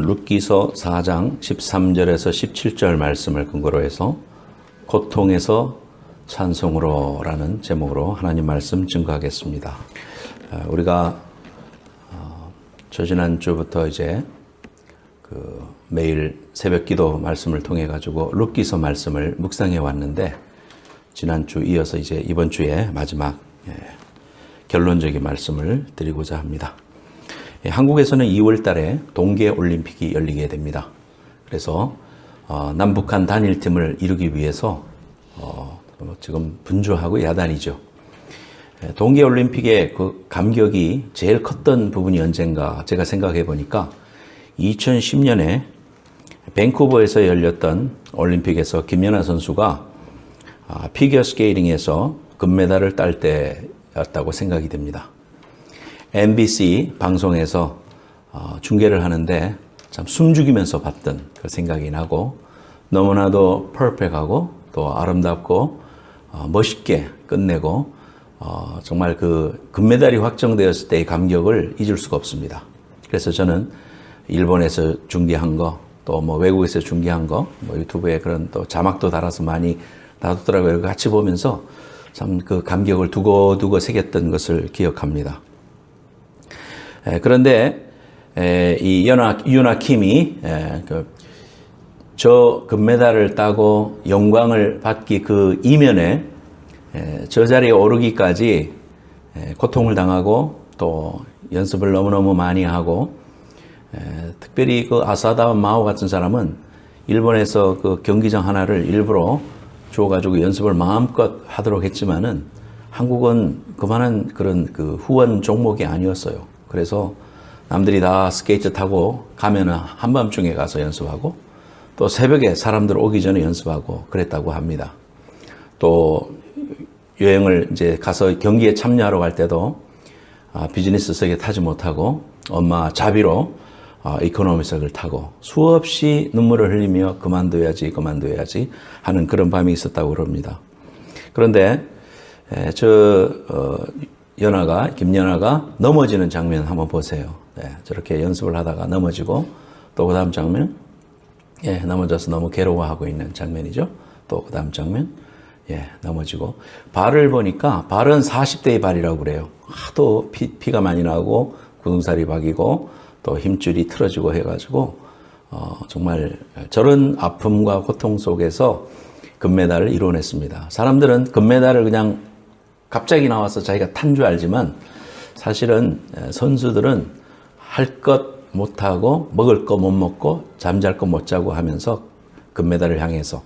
룻기서 4장 13절에서 17절 말씀을 근거로 해서 고통에서 찬송으로 라는 제목으로 하나님 말씀 증거하겠습니다. 우리가 저지난주부터 이제 매일 새벽 기도 말씀을 통해 가지고 룻기서 말씀을 묵상해 왔는데, 지난주 이어서 이제 이번 주에 마지막 결론적인 말씀을 드리고자 합니다. 한국에서는 2월 달에 동계 올림픽이 열리게 됩니다. 그래서 남북한 단일팀을 이루기 위해서 지금 분주하고 야단이죠. 동계 올림픽의 그 감격이 제일 컸던 부분이 언젠가 제가 생각해 보니까 2010년에 밴쿠버에서 열렸던 올림픽에서 김연아 선수가 피겨 스케이팅에서 금메달을 딸 때였다고 생각이 됩니다. MBC 방송에서 중계를 하는데 참 숨죽이면서 봤던 그 생각이 나고, 너무나도 퍼펙트하고 또 아름답고 멋있게 끝내고 정말 그 금메달이 확정되었을 때의 감격을 잊을 수가 없습니다. 그래서 저는 일본에서 중계한 거, 또 뭐 외국에서 중계한 거, 뭐 유튜브에 그런 또 자막도 달아서 많이 놔뒀더라고요. 같이 보면서 참 그 감격을 두고두고 새겼던 것을 기억합니다. 그런데 이 유나 킴이 저 금메달을 따고 영광을 받기 그 이면에 저 자리에 오르기까지 고통을 당하고 또 연습을 너무너무 많이 하고, 특별히 그 아사다 마오 같은 사람은 일본에서 그 경기장 하나를 일부러 줘가지고 연습을 마음껏 하도록 했지만은 한국은 그만한 그런 그 후원 종목이 아니었어요. 그래서 남들이 다 스케이트 타고 가면은 한밤중에 가서 연습하고, 또 새벽에 사람들 오기 전에 연습하고 그랬다고 합니다. 또 여행을 이제 가서 경기에 참여하러 갈 때도 비즈니스석에 타지 못하고 엄마 자비로 이코노미석을 타고 수없이 눈물을 흘리며 그만둬야지 하는 그런 밤이 있었다고 그럽니다. 그런데 김연아가 넘어지는 장면 한번 보세요. 저렇게 연습을 하다가 넘어지고, 또 그 다음 장면, 넘어져서 너무 괴로워하고 있는 장면이죠. 또 그 다음 장면, 넘어지고, 발을 보니까 발은 40대의 발이라고 그래요. 하도 피가 많이 나고 굳은살이 박이고 또 힘줄이 틀어지고 해가지고 정말 저런 아픔과 고통 속에서 금메달을 이뤄냈습니다. 사람들은 금메달을 그냥 갑자기 나와서 자기가 탄 줄 알지만, 사실은 선수들은 할 것 못하고 먹을 거 못 먹고 잠잘 거 못 자고 하면서 금메달을 향해서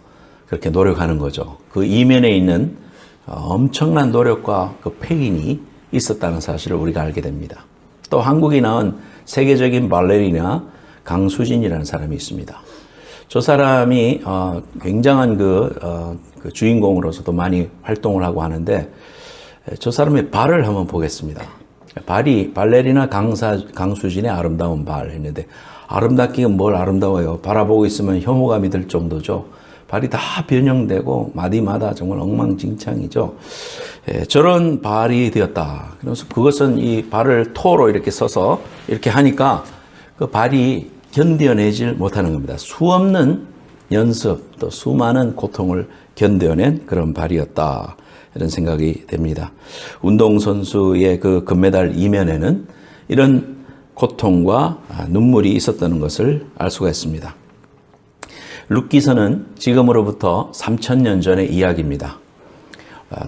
그렇게 노력하는 거죠. 그 이면에 있는 엄청난 노력과 그 패인이 있었다는 사실을 우리가 알게 됩니다. 또 한국이 낳은 세계적인 발레리나 강수진이라는 사람이 있습니다. 저 사람이 굉장한 그 주인공으로서도 많이 활동을 하고 하는데, 저 사람의 발을 한번 보겠습니다. 발이 발레리나 강수진의 아름다운 발 했는데, 아름답기가 뭘 아름다워요. 바라보고 있으면 혐오감이 들 정도죠. 발이 다 변형되고 마디마다 정말 엉망진창이죠. 저런 발이 되었다. 그래서 그것은 이 발을 토로 이렇게 서서 이렇게 하니까 그 발이 견뎌내질 못하는 겁니다. 수없는 연습, 또 수많은 고통을 견뎌낸 그런 발이었다, 이런 생각이 됩니다. 운동선수의 그 금메달 이면에는 이런 고통과 눈물이 있었다는 것을 알 수가 있습니다. 룻기서는 지금으로부터 3000년 전의 이야기입니다.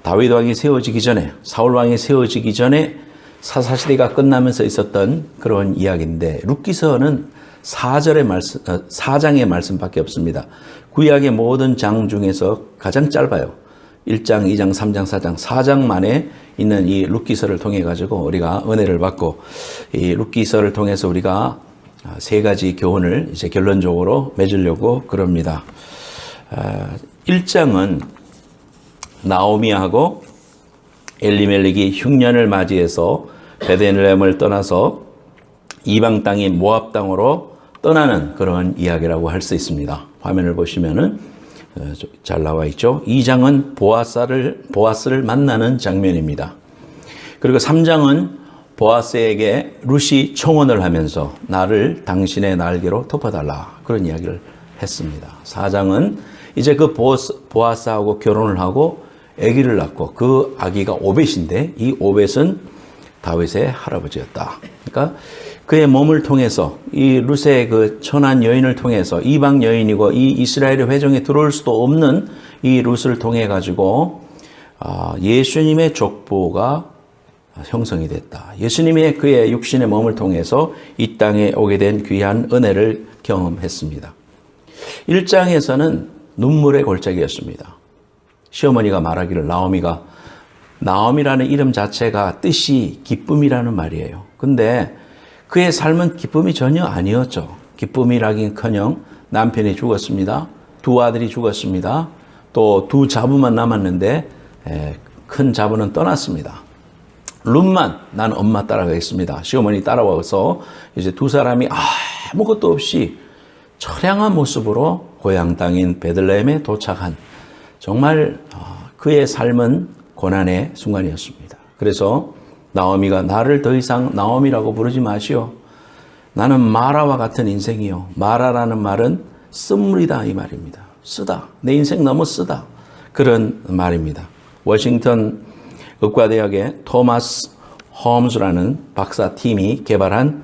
다윗 왕이 세워지기 전에, 사울 왕이 세워지기 전에 사사시대가 끝나면서 있었던 그런 이야기인데, 룻기서는 4장의 말씀밖에 없습니다. 구약의 모든 장 중에서 가장 짧아요. 1장, 2장, 3장, 4장, 4장 만에 있는 이 룻기서를 통해 가지고 우리가 은혜를 받고, 이 룻기서를 통해서 우리가 세 가지 교훈을 이제 결론적으로 맺으려고 그럽니다. 1장은 나오미하고 엘리멜렉이 흉년을 맞이해서 베들레헴을 떠나서 이방 땅인 모압 땅으로 떠나는 그런 이야기라고 할 수 있습니다. 화면을 보시면은 잘 나와 있죠. 2장은 보아스를 만나는 장면입니다. 그리고 3장은 보아스에게 룻이 청혼을 하면서 나를 당신의 날개로 덮어달라 그런 이야기를 했습니다. 4장은 이제 그 보아스하고 결혼을 하고 아기를 낳고 그 아기가 오벳인데 이 오벳은 다윗의 할아버지였다. 그러니까 그의 몸을 통해서 이 룻의 그 천한 여인을 통해서 이방 여인이고 이 이스라엘의 회중에 들어올 수도 없는 이 룻을 통해 가지고 예수님의 족보가 형성이 됐다. 예수님의 그의 육신의 몸을 통해서 이 땅에 오게 된 귀한 은혜를 경험했습니다. 1장에서는 눈물의 골짜기였습니다. 시어머니가 말하기를 나오미라는 이름 자체가 뜻이 기쁨이라는 말이에요. 근데 그의 삶은 기쁨이 전혀 아니었죠. 기쁨이라긴커녕 남편이 죽었습니다. 2 아들이 죽었습니다. 또 2 자부만 남았는데 큰 자부는 떠났습니다. 룻만 난 엄마 따라가겠습니다. 시어머니 따라와서 이제 2 사람이 아무것도 없이 처량한 모습으로 고향 땅인 베들레헴에 도착한 정말 그의 삶은 고난의 순간이었습니다. 그래서 나오미가 나를 더 이상 나오미라고 부르지 마시오. 나는 마라와 같은 인생이요. 마라라는 말은 쓴물이다 이 말입니다. 쓰다. 내 인생 너무 쓰다. 그런 말입니다. 워싱턴 의과대학의 토마스 홈즈라는 박사팀이 개발한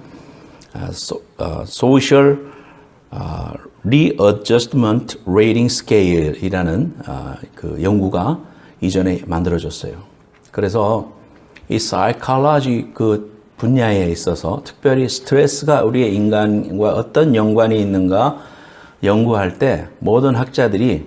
Social Readjustment Rating Scale이라는 그 연구가 이전에 만들어졌어요. 그래서 이 사이콜로지 그 분야에 있어서 특별히 스트레스가 우리의 인간과 어떤 연관이 있는가 연구할 때 모든 학자들이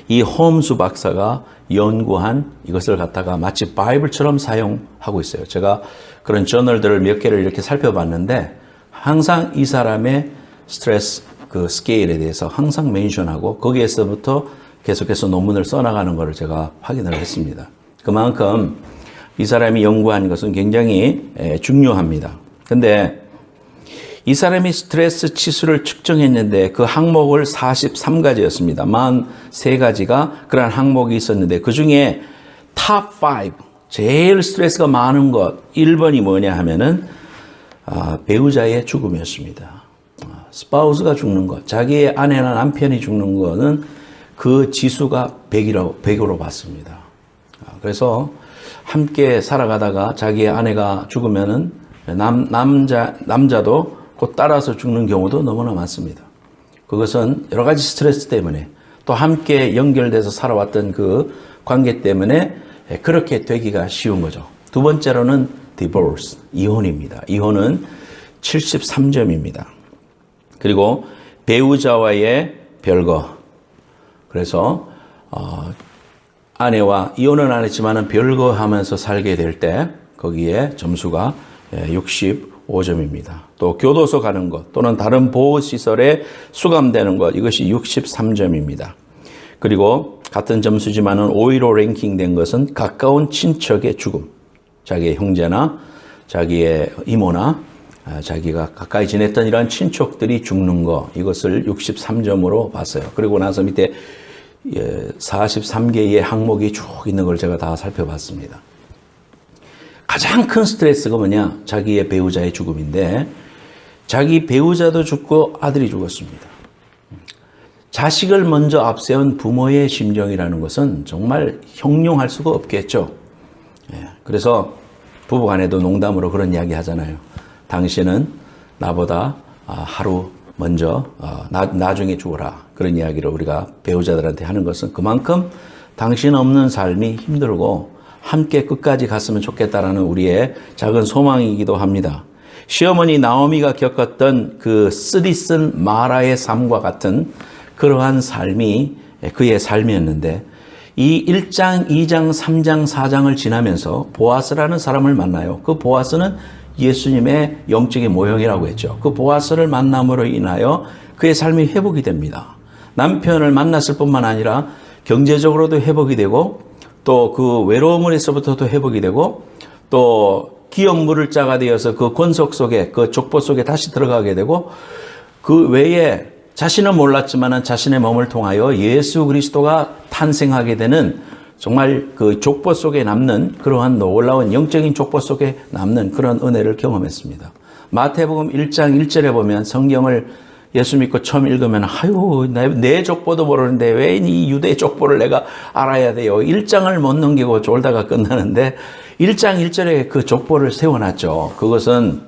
이 홈스 박사가 연구한 이것을 갖다가 마치 바이블처럼 사용하고 있어요. 제가 그런 저널들을 몇 개를 이렇게 살펴봤는데 항상 이 사람의 스트레스 그 스케일에 대해서 항상 멘션하고 거기에서부터 계속해서 논문을 써나가는 것을 제가 확인을 했습니다. 그만큼 이 사람이 연구한 것은 굉장히 중요합니다. 근데 이 사람이 스트레스 치수를 측정했는데 그 항목을 43가지였습니다. 43가지가 그런 항목이 있었는데 그 중에 탑 5, 제일 스트레스가 많은 것 1번이 뭐냐 하면은 배우자의 죽음이었습니다. 스파우스가 죽는 것, 자기의 아내나 남편이 죽는 것은 그 지수가 100으로 봤습니다. 그래서 함께 살아가다가 자기의 아내가 죽으면은 남자도 곧 따라서 죽는 경우도 너무나 많습니다. 그것은 여러 가지 스트레스 때문에 또 함께 연결돼서 살아왔던 그 관계 때문에 그렇게 되기가 쉬운 거죠. 2번째로는 divorce, 이혼입니다. 이혼은 73점입니다. 그리고 배우자와의 별거. 그래서 아내와 이혼은 안 했지만은 별거하면서 살게 될 때 거기에 점수가 65점입니다. 또 교도소 가는 것 또는 다른 보호시설에 수감되는 것 이것이 63점입니다. 그리고 같은 점수지만은 5위로 랭킹된 것은 가까운 친척의 죽음. 자기의 형제나 자기의 이모나 자기가 가까이 지냈던 이러한 친척들이 죽는 것 이것을 63점으로 봤어요. 그리고 나서 밑에 43개의 항목이 쭉 있는 걸 제가 다 살펴봤습니다. 가장 큰 스트레스가 뭐냐? 자기의 배우자의 죽음인데 자기 배우자도 죽고 아들이 죽었습니다. 자식을 먼저 앞세운 부모의 심정이라는 것은 정말 형용할 수가 없겠죠. 그래서 부부간에도 농담으로 그런 이야기 하잖아요. 당신은 나보다 하루 먼저 나중에 죽어라. 그런 이야기를 우리가 배우자들한테 하는 것은 그만큼 당신 없는 삶이 힘들고 함께 끝까지 갔으면 좋겠다라는 우리의 작은 소망이기도 합니다. 시어머니 나오미가 겪었던 그 쓰디쓴 마라의 삶과 같은 그러한 삶이 그의 삶이었는데 이 1장, 2장, 3장, 4장을 지나면서 보아스라는 사람을 만나요. 그 보아스는 예수님의 영적인 모형이라고 했죠. 그 보아스를 만남으로 인하여 그의 삶이 회복이 됩니다. 남편을 만났을 뿐만 아니라 경제적으로도 회복이 되고 또 그 외로움에서부터도 회복이 되고 또 기업 물을 자가 되어서 그 권속 속에 그 족보 속에 다시 들어가게 되고 그 외에 자신은 몰랐지만 자신의 몸을 통하여 예수 그리스도가 탄생하게 되는 정말 그 족보 속에 남는 그러한 놀라운 영적인 족보 속에 남는 그런 은혜를 경험했습니다. 마태복음 1장 1절에 보면 성경을 예수 믿고 처음 읽으면 아유 내 족보도 모르는데 왜 이 유대 족보를 내가 알아야 돼요. 1장을 못 넘기고 졸다가 끝나는데 1장 1절에 그 족보를 세워놨죠. 그것은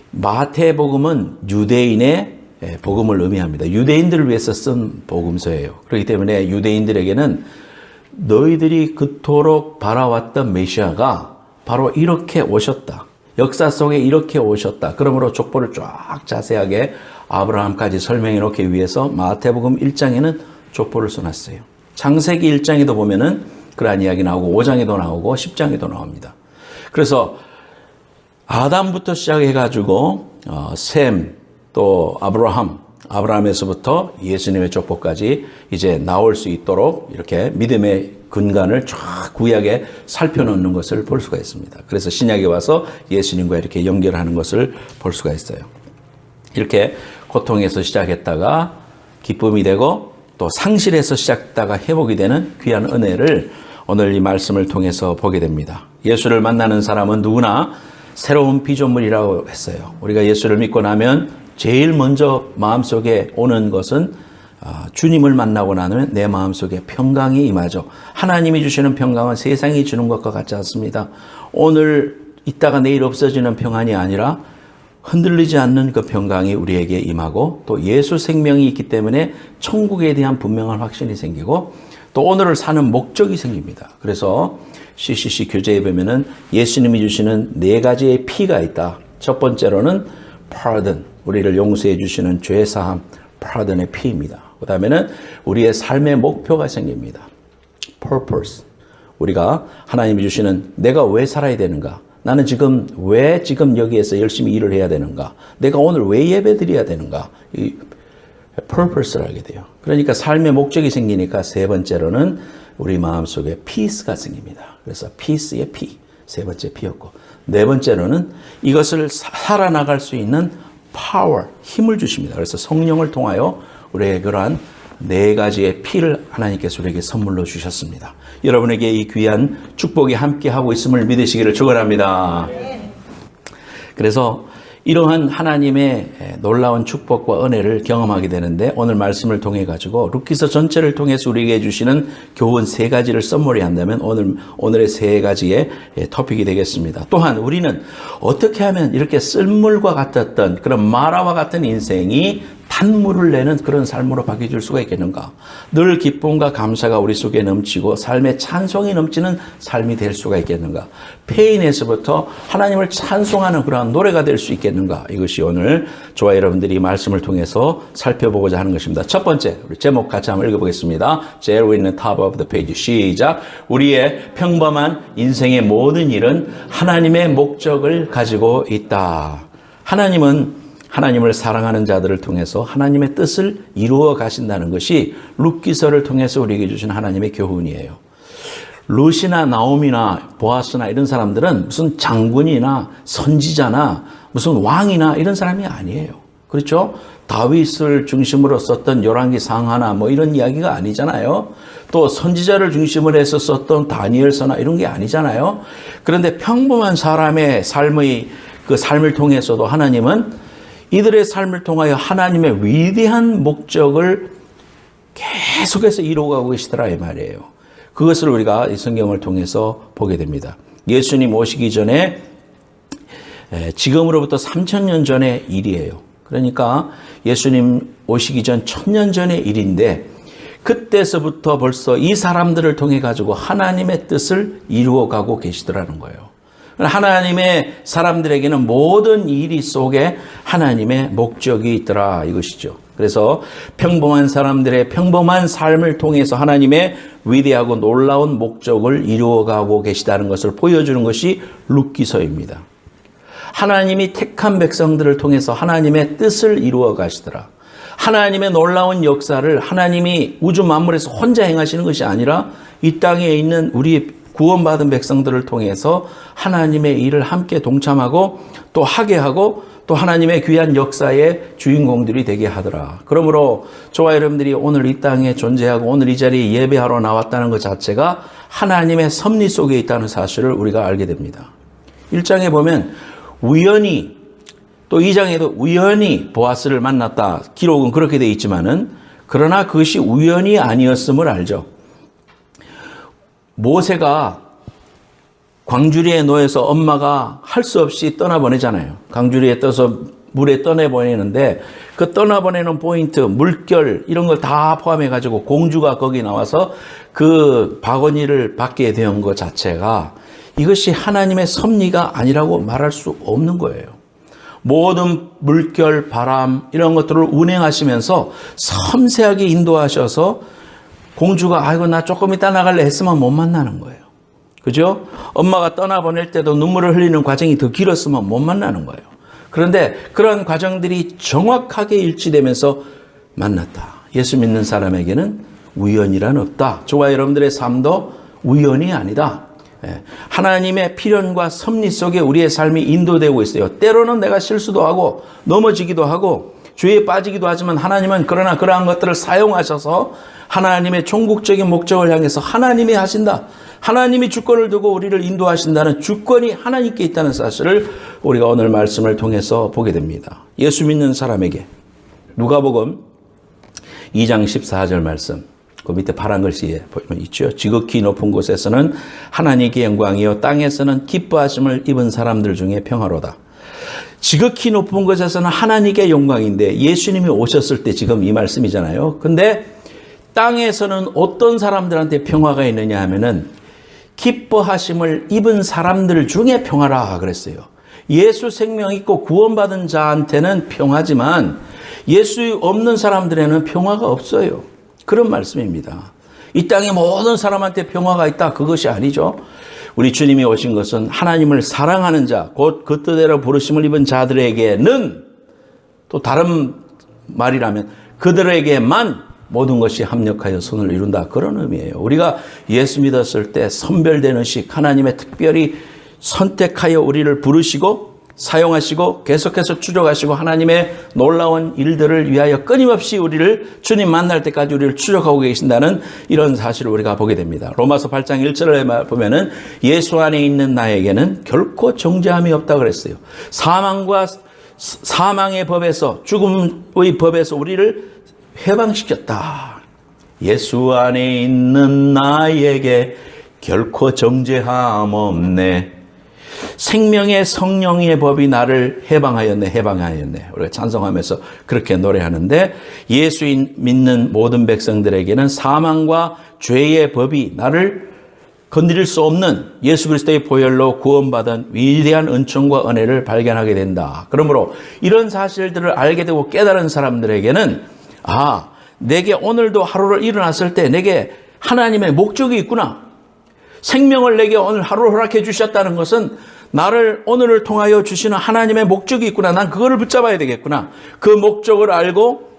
마태복음은 유대인의 복음을 의미합니다. 유대인들을 위해서 쓴 복음서예요. 그렇기 때문에 유대인들에게는 너희들이 그토록 바라왔던 메시아가 바로 이렇게 오셨다. 역사 속에 이렇게 오셨다. 그러므로 족보를 쫙 자세하게 아브라함까지 설명해 놓기 위해서 마태복음 1장에는 족보를 써놨어요. 창세기 1장에도 보면은 그러한 이야기 나오고 5장에도 나오고 10장에도 나옵니다. 그래서 아담부터 시작해가지고 셈, 또 아브라함에서부터 예수님의 족보까지 이제 나올 수 있도록 이렇게 믿음의 근간을 쫙 구약에 살펴놓는 것을 볼 수가 있습니다. 그래서 신약에 와서 예수님과 이렇게 연결하는 것을 볼 수가 있어요. 이렇게 고통에서 시작했다가 기쁨이 되고 또 상실에서 시작했다가 회복이 되는 귀한 은혜를 오늘 이 말씀을 통해서 보게 됩니다. 예수를 만나는 사람은 누구나 새로운 피조물이라고 했어요. 우리가 예수를 믿고 나면 제일 먼저 마음속에 오는 것은 주님을 만나고 나면 내 마음속에 평강이 임하죠. 하나님이 주시는 평강은 세상이 주는 것과 같지 않습니다. 오늘 있다가 내일 없어지는 평안이 아니라 흔들리지 않는 그 평강이 우리에게 임하고 또 예수 생명이 있기 때문에 천국에 대한 분명한 확신이 생기고 또 오늘을 사는 목적이 생깁니다. 그래서 CCC 교재에 보면은 예수님이 주시는 4가지의 P가 있다. 첫 번째로는 pardon, 우리를 용서해 주시는 죄 사함, pardon의 P입니다. 그 다음에는 우리의 삶의 목표가 생깁니다. purpose, 우리가 하나님이 주시는 내가 왜 살아야 되는가? 나는 왜 지금 여기에서 열심히 일을 해야 되는가? 내가 오늘 왜 예배 드려야 되는가? 이 purpose를 알게 돼요. 그러니까 삶의 목적이 생기니까 세 번째로는 우리 마음속에 peace가 생깁니다. 그래서 peace의 P, 세 번째 P였고, 네 번째로는 이것을 살아나갈 수 있는 power, 힘을 주십니다. 그래서 성령을 통하여 우리의 그러한 4가지의 P를 하나님께서 우리에게 선물로 주셨습니다. 여러분에게 이 귀한 축복이 함께하고 있음을 믿으시기를 축원합니다. 그래서 이러한 하나님의 놀라운 축복과 은혜를 경험하게 되는데 오늘 말씀을 통해 가지고 루키서 전체를 통해서 우리에게 주시는 교훈 3가지를 썸머리 한다면 오늘의 3가지의 토픽이 되겠습니다. 또한 우리는 어떻게 하면 이렇게 쓸물과 같았던 그런 마라와 같은 인생이 단물을 내는 그런 삶으로 바뀌어질 수가 있겠는가? 늘 기쁨과 감사가 우리 속에 넘치고 삶의 찬송이 넘치는 삶이 될 수가 있겠는가? 페인에서부터 하나님을 찬송하는 그러한 노래가 될 수 있겠는가? 이것이 오늘 저와 여러분들이 말씀을 통해서 살펴보고자 하는 것입니다. 첫 번째, 우리 제목 같이 한번 읽어보겠습니다. 제일 위에 있는 top of the page. 시작. 우리의 평범한 인생의 모든 일은 하나님의 목적을 가지고 있다. 하나님을 사랑하는 자들을 통해서 하나님의 뜻을 이루어 가신다는 것이 룻기서를 통해서 우리에게 주신 하나님의 교훈이에요. 룻이나 나오미나 보아스나 이런 사람들은 무슨 장군이나 선지자나 무슨 왕이나 이런 사람이 아니에요. 그렇죠? 다윗을 중심으로 썼던 열왕기상 하나 뭐 이런 이야기가 아니잖아요. 또 선지자를 중심으로 해서 썼던 다니엘서나 이런 게 아니잖아요. 그런데 평범한 사람의 삶을 통해서도 하나님은 이들의 삶을 통하여 하나님의 위대한 목적을 계속해서 이루어가고 계시더라 이 말이에요. 그것을 우리가 이 성경을 통해서 보게 됩니다. 예수님 오시기 전에 지금으로부터 3000년 전의 일이에요. 그러니까 예수님 오시기 전 1000년 전의 일인데 그때서부터 벌써 이 사람들을 통해 가지고 하나님의 뜻을 이루어가고 계시더라는 거예요. 하나님의 사람들에게는 모든 일 속에 하나님의 목적이 있더라 이것이죠. 그래서 평범한 사람들의 평범한 삶을 통해서 하나님의 위대하고 놀라운 목적을 이루어가고 계시다는 것을 보여주는 것이 룻기서입니다. 하나님이 택한 백성들을 통해서 하나님의 뜻을 이루어 가시더라. 하나님의 놀라운 역사를 하나님이 우주 만물에서 혼자 행하시는 것이 아니라 이 땅에 있는 우리 구원받은 백성들을 통해서 하나님의 일을 함께 동참하고 또 하게 하고 또 하나님의 귀한 역사의 주인공들이 되게 하더라. 그러므로 저와 여러분들이 오늘 이 땅에 존재하고 오늘 이 자리에 예배하러 나왔다는 것 자체가 하나님의 섭리 속에 있다는 사실을 우리가 알게 됩니다. 1장에 보면 우연히, 또 2장에도 우연히 보아스를 만났다. 기록은 그렇게 되어 있지만은 그러나 그것이 우연이 아니었음을 알죠. 모세가 광주리에 놓여서 엄마가 할 수 없이 떠나보내잖아요. 광주리에 떠서 물에 떠내보내는데 그 떠나보내는 포인트, 물결 이런 걸 다 포함해가지고 공주가 거기 나와서 그 바구니를 받게 된 것 자체가 이것이 하나님의 섭리가 아니라고 말할 수 없는 거예요. 모든 물결, 바람 이런 것들을 운행하시면서 섬세하게 인도하셔서 공주가 아이고 나 조금 이따 나갈래 했으면 못 만나는 거예요. 그죠? 엄마가 떠나보낼 때도 눈물을 흘리는 과정이 더 길었으면 못 만나는 거예요. 그런데 그런 과정들이 정확하게 일치되면서 만났다. 예수 믿는 사람에게는 우연이란 없다. 저와 여러분들의 삶도 우연이 아니다. 하나님의 필연과 섭리 속에 우리의 삶이 인도되고 있어요. 때로는 내가 실수도 하고 넘어지기도 하고 죄에 빠지기도 하지만 하나님은 그러나 그러한 것들을 사용하셔서 하나님의 종국적인 목적을 향해서 하나님이 하신다. 하나님이 주권을 두고 우리를 인도하신다는 주권이 하나님께 있다는 사실을 우리가 오늘 말씀을 통해서 보게 됩니다. 예수 믿는 사람에게 누가복음 2장 14절 말씀, 그 밑에 파란 글씨에 보면 있죠. 지극히 높은 곳에서는 하나님께 영광이요 땅에서는 기뻐하심을 입은 사람들 중에 평화로다. 지극히 높은 곳에서는 하나님께 영광인데 예수님이 오셨을 때 지금 이 말씀이잖아요. 근데 땅에서는 어떤 사람들한테 평화가 있느냐 하면은 기뻐하심을 입은 사람들 중에 평화라 그랬어요. 예수 생명 있고 구원받은 자한테는 평화지만 예수 없는 사람들에는 평화가 없어요. 그런 말씀입니다. 이 땅의 모든 사람한테 평화가 있다. 그것이 아니죠. 우리 주님이 오신 것은 하나님을 사랑하는 자, 곧 그 뜻대로 부르심을 입은 자들에게는, 또 다른 말이라면 그들에게만 모든 것이 합력하여 선을 이룬다. 그런 의미예요. 우리가 예수 믿었을 때 선별된 의식, 하나님의 특별히 선택하여 우리를 부르시고 사용하시고 계속해서 추적하시고 하나님의 놀라운 일들을 위하여 끊임없이 우리를 주님 만날 때까지 우리를 추적하고 계신다는 이런 사실을 우리가 보게 됩니다. 로마서 8장 1절에 보면은 예수 안에 있는 나에게는 결코 정죄함이 없다 그랬어요. 사망의 법에서, 죽음의 법에서 우리를 해방시켰다. 예수 안에 있는 나에게 결코 정죄함 없네. 생명의 성령의 법이 나를 해방하였네. 우리가 찬송하면서 그렇게 노래하는데, 예수 믿는 모든 백성들에게는 사망과 죄의 법이 나를 건드릴 수 없는 예수 그리스도의 보혈로 구원받은 위대한 은총과 은혜를 발견하게 된다. 그러므로 이런 사실들을 알게 되고 깨달은 사람들에게는 내게 오늘도 하루를 일어났을 때 내게 하나님의 목적이 있구나. 생명을 내게 오늘 하루를 허락해 주셨다는 것은 나를 오늘을 통하여 주시는 하나님의 목적이 있구나. 난 그거를 붙잡아야 되겠구나. 그 목적을 알고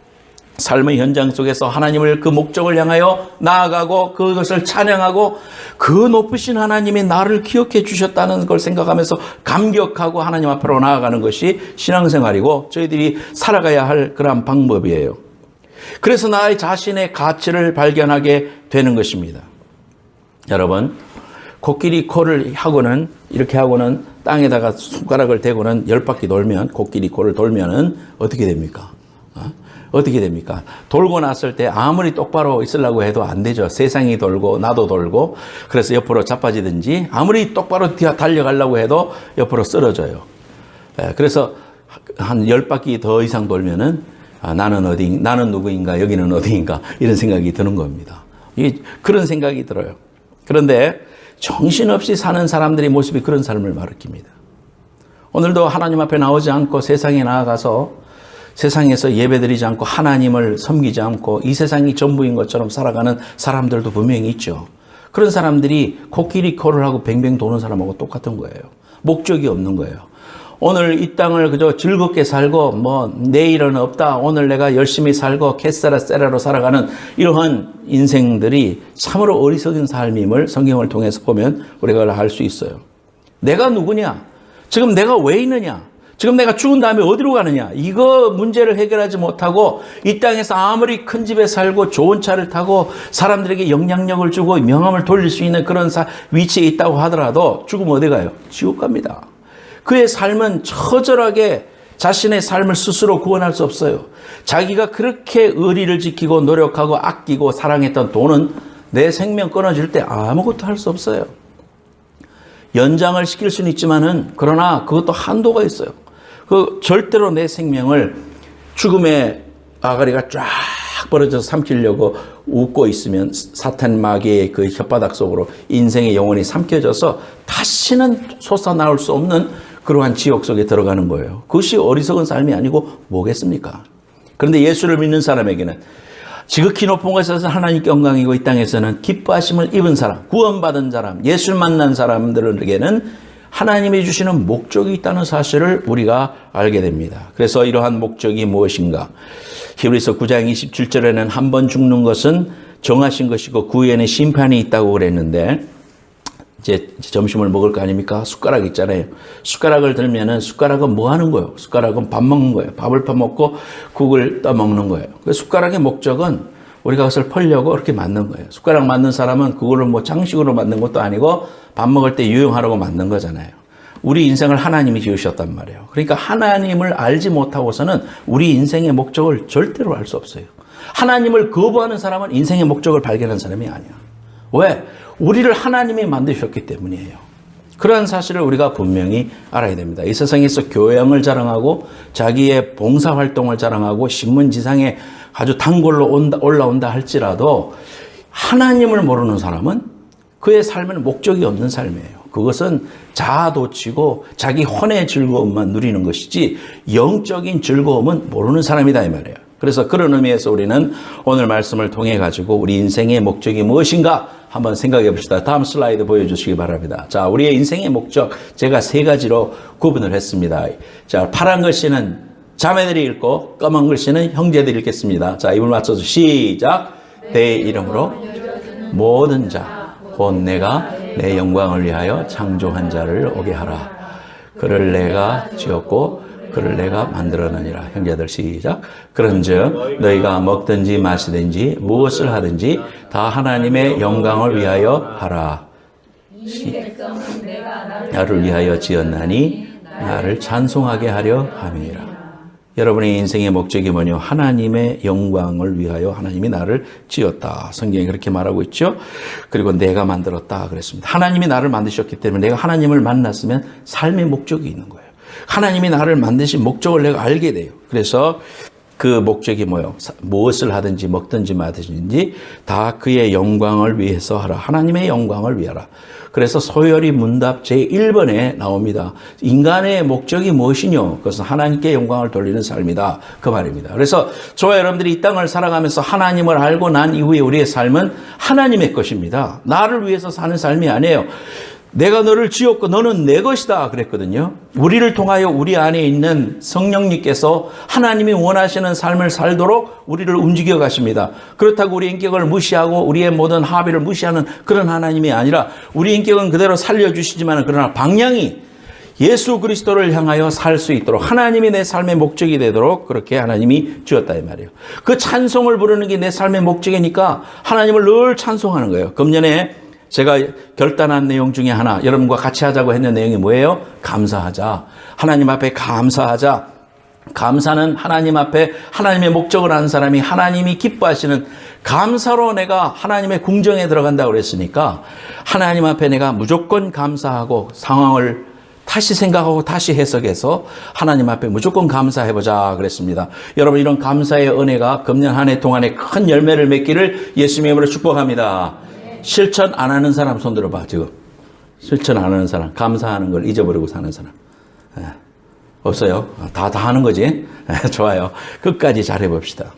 삶의 현장 속에서 하나님을 그 목적을 향하여 나아가고 그것을 찬양하고 그 높으신 하나님이 나를 기억해 주셨다는 걸 생각하면서 감격하고 하나님 앞으로 나아가는 것이 신앙생활이고 저희들이 살아가야 할 그런 방법이에요. 그래서 나의 자신의 가치를 발견하게 되는 것입니다. 여러분, 코끼리 코를 하고는 이렇게 하고는 땅에다가 손가락을 대고는 10바퀴 돌면, 코끼리 코를 돌면은 어떻게 됩니까? 어떻게 됩니까? 돌고 났을 때 아무리 똑바로 있으려고 해도 안 되죠. 세상이 돌고 나도 돌고, 그래서 옆으로 자빠지든지 아무리 똑바로 달려가려고 해도 옆으로 쓰러져요. 그래서 한 10바퀴 더 이상 돌면은 나는 누구인가, 여기는 어디인가, 이런 생각이 드는 겁니다. 그런 생각이 들어요. 그런데 정신없이 사는 사람들의 모습이 그런 삶을 가리킵니다. 오늘도 하나님 앞에 나오지 않고 세상에 나아가서 세상에서 예배드리지 않고 하나님을 섬기지 않고 이 세상이 전부인 것처럼 살아가는 사람들도 분명히 있죠. 그런 사람들이 코끼리 코를 하고 뱅뱅 도는 사람하고 똑같은 거예요. 목적이 없는 거예요. 오늘 이 땅을 그저 즐겁게 살고 내일은 없다. 오늘 내가 열심히 살고 캐세라 세라로 살아가는 이러한 인생들이 참으로 어리석은 삶임을 성경을 통해서 보면 우리가 알 수 있어요. 내가 누구냐? 지금 내가 왜 있느냐? 지금 내가 죽은 다음에 어디로 가느냐? 이거 문제를 해결하지 못하고 이 땅에서 아무리 큰 집에 살고 좋은 차를 타고 사람들에게 영향력을 주고 명함을 돌릴 수 있는 그런 위치에 있다고 하더라도 죽으면 어디 가요? 지옥 갑니다. 그의 삶은 처절하게 자신의 삶을 스스로 구원할 수 없어요. 자기가 그렇게 의리를 지키고 노력하고 아끼고 사랑했던 돈은 내 생명 끊어질 때 아무것도 할 수 없어요. 연장을 시킬 수는 있지만은 그러나 그것도 한도가 있어요. 그 절대로 내 생명을 죽음의 아가리가 쫙 벌어져서 삼키려고 웃고 있으면 사탄 마귀의 그 혓바닥 속으로 인생의 영혼이 삼켜져서 다시는 솟아나올 수 없는 그러한 지옥 속에 들어가는 거예요. 그것이 어리석은 삶이 아니고 뭐겠습니까? 그런데 예수를 믿는 사람에게는 지극히 높은 곳에서 하나님께 영광이고 이 땅에서는 기뻐하심을 입은 사람, 구원받은 사람, 예수를 만난 사람들에게는 하나님이 주시는 목적이 있다는 사실을 우리가 알게 됩니다. 그래서 이러한 목적이 무엇인가? 히브리서 9장 27절에는 한 번 죽는 것은 정하신 것이고 그 후에는 심판이 있다고 그랬는데 이제 점심을 먹을 거 아닙니까? 숟가락 있잖아요. 숟가락을 들면은 숟가락은 뭐 하는 거예요? 숟가락은 밥 먹는 거예요. 밥을 퍼먹고 국을 떠먹는 거예요. 그 숟가락의 목적은 우리가 그것을 펄려고 이렇게 만든 거예요. 숟가락 만든 사람은 그거를 뭐 장식으로 만든 것도 아니고 밥 먹을 때 유용하라고 만든 거잖아요. 우리 인생을 하나님이 지으셨단 말이에요. 그러니까 하나님을 알지 못하고서는 우리 인생의 목적을 절대로 알 수 없어요. 하나님을 거부하는 사람은 인생의 목적을 발견한 사람이 아니야. 왜? 우리를 하나님이 만드셨기 때문이에요. 그러한 사실을 우리가 분명히 알아야 됩니다. 이 세상에서 교양을 자랑하고 자기의 봉사활동을 자랑하고 신문지상에 아주 단골로 올라온다 할지라도 하나님을 모르는 사람은 그의 삶에는 목적이 없는 삶이에요. 그것은 자아도취고 자기 혼의 즐거움만 누리는 것이지 영적인 즐거움은 모르는 사람이다 이 말이에요. 그래서 그런 의미에서 우리는 오늘 말씀을 통해 가지고 우리 인생의 목적이 무엇인가 한번 생각해 봅시다. 다음 슬라이드 보여주시기 바랍니다. 자, 우리의 인생의 목적 제가 세 가지로 구분을 했습니다. 자, 파란 글씨는 자매들이 읽고 검은 글씨는 형제들이 읽겠습니다. 자, 입을 맞춰서 시작. 내 이름으로 모든 자 곧 내가 내 영광을 위하여 창조한 자를 오게 하라. 그를 내가 지었고 그를 내가 만들었느니라. 형제들 시작. 그런즉 너희가 먹든지 마시든지 무엇을 하든지 다 하나님의 영광을 위하여 하라. 나를 위하여 지었나니 나를 찬송하게 하려 함이니라. 여러분의 인생의 목적이 뭐냐? 하나님의 영광을 위하여 하나님이 나를 지었다. 성경이 그렇게 말하고 있죠. 그리고 내가 만들었다 그랬습니다. 하나님이 나를 만드셨기 때문에 내가 하나님을 만났으면 삶의 목적이 있는 거예요. 하나님이 나를 만드신 목적을 내가 알게 돼요. 그래서 그 목적이 뭐예요? 무엇을 하든지 먹든지 마든지 다 그의 영광을 위해서 하라. 하나님의 영광을 위하라. 그래서 소열이 문답 제1번에 나옵니다. 인간의 목적이 무엇이뇨? 그것은 하나님께 영광을 돌리는 삶이다. 그 말입니다. 그래서 저와 여러분들이 이 땅을 살아가면서 하나님을 알고 난 이후에 우리의 삶은 하나님의 것입니다. 나를 위해서 사는 삶이 아니에요. 내가 너를 지었고 너는 내 것이다 그랬거든요. 우리를 통하여 우리 안에 있는 성령님께서 하나님이 원하시는 삶을 살도록 우리를 움직여 가십니다. 그렇다고 우리 인격을 무시하고 우리의 모든 합의를 무시하는 그런 하나님이 아니라 우리 인격은 그대로 살려주시지만 그러나 방향이 예수 그리스도를 향하여 살 수 있도록 하나님이 내 삶의 목적이 되도록 그렇게 하나님이 주었다 이 말이에요. 그 찬송을 부르는 게 내 삶의 목적이니까 하나님을 늘 찬송하는 거예요. 금년에 제가 결단한 내용 중에 하나 여러분과 같이 하자고 했는 내용이 뭐예요? 감사하자. 하나님 앞에 감사하자. 감사는 하나님 앞에 하나님의 목적을 아는 사람이 하나님이 기뻐하시는 감사로 내가 하나님의 궁정에 들어간다고 그랬으니까 하나님 앞에 내가 무조건 감사하고 상황을 다시 생각하고 다시 해석해서 하나님 앞에 무조건 감사해보자 그랬습니다. 여러분 이런 감사의 은혜가 금년 한 해 동안에 큰 열매를 맺기를 예수님의 이름으로 축복합니다. 실천 안 하는 사람 손 들어봐 지금. 실천 안 하는 사람, 감사하는 걸 잊어버리고 사는 사람. 없어요? 다 하는 거지? 좋아요. 끝까지 잘해봅시다.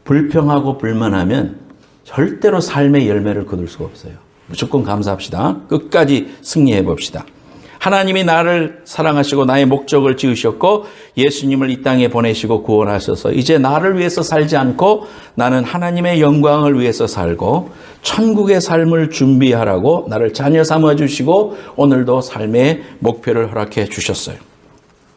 불평하고 불만하면 절대로 삶의 열매를 거둘 수가 없어요. 무조건 감사합시다. 끝까지 승리해봅시다. 하나님이 나를 사랑하시고 나의 목적을 지으셨고 예수님을 이 땅에 보내시고 구원하셔서 이제 나를 위해서 살지 않고 나는 하나님의 영광을 위해서 살고 천국의 삶을 준비하라고 나를 자녀 삼아 주시고 오늘도 삶의 목표를 허락해 주셨어요.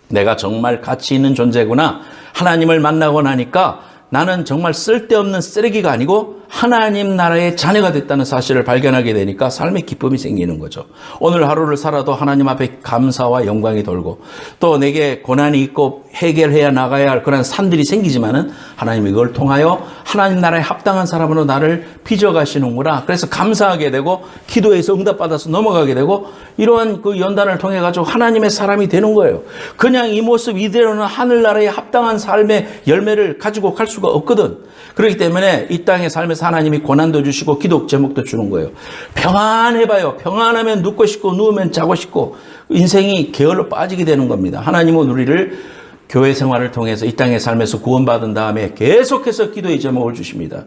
내가 정말 가치 있는 존재구나. 하나님을 만나고 나니까 나는 정말 쓸데없는 쓰레기가 아니고 하나님 나라의 자녀가 됐다는 사실을 발견하게 되니까 삶의 기쁨이 생기는 거죠. 오늘 하루를 살아도 하나님 앞에 감사와 영광이 돌고 또 내게 고난이 있고 해결해야 나가야 할 그런 산들이 생기지만은 하나님이 이걸 통하여 하나님 나라에 합당한 사람으로 나를 빚어가시는구나. 그래서 감사하게 되고 기도해서 응답받아서 넘어가게 되고 이러한 그 연단을 통해 가지고 하나님의 사람이 되는 거예요. 그냥 이 모습 이대로는 하늘나라에 합당한 삶의 열매를 가지고 갈 수가 없거든. 그렇기 때문에 이 땅의 삶에서 하나님이 고난도 주시고 기도 제목도 주는 거예요. 평안해봐요. 평안하면 눕고 싶고 누우면 자고 싶고 인생이 게을러 빠지게 되는 겁니다. 하나님은 우리를 교회 생활을 통해서 이 땅의 삶에서 구원받은 다음에 계속해서 기도의 제목을 주십니다.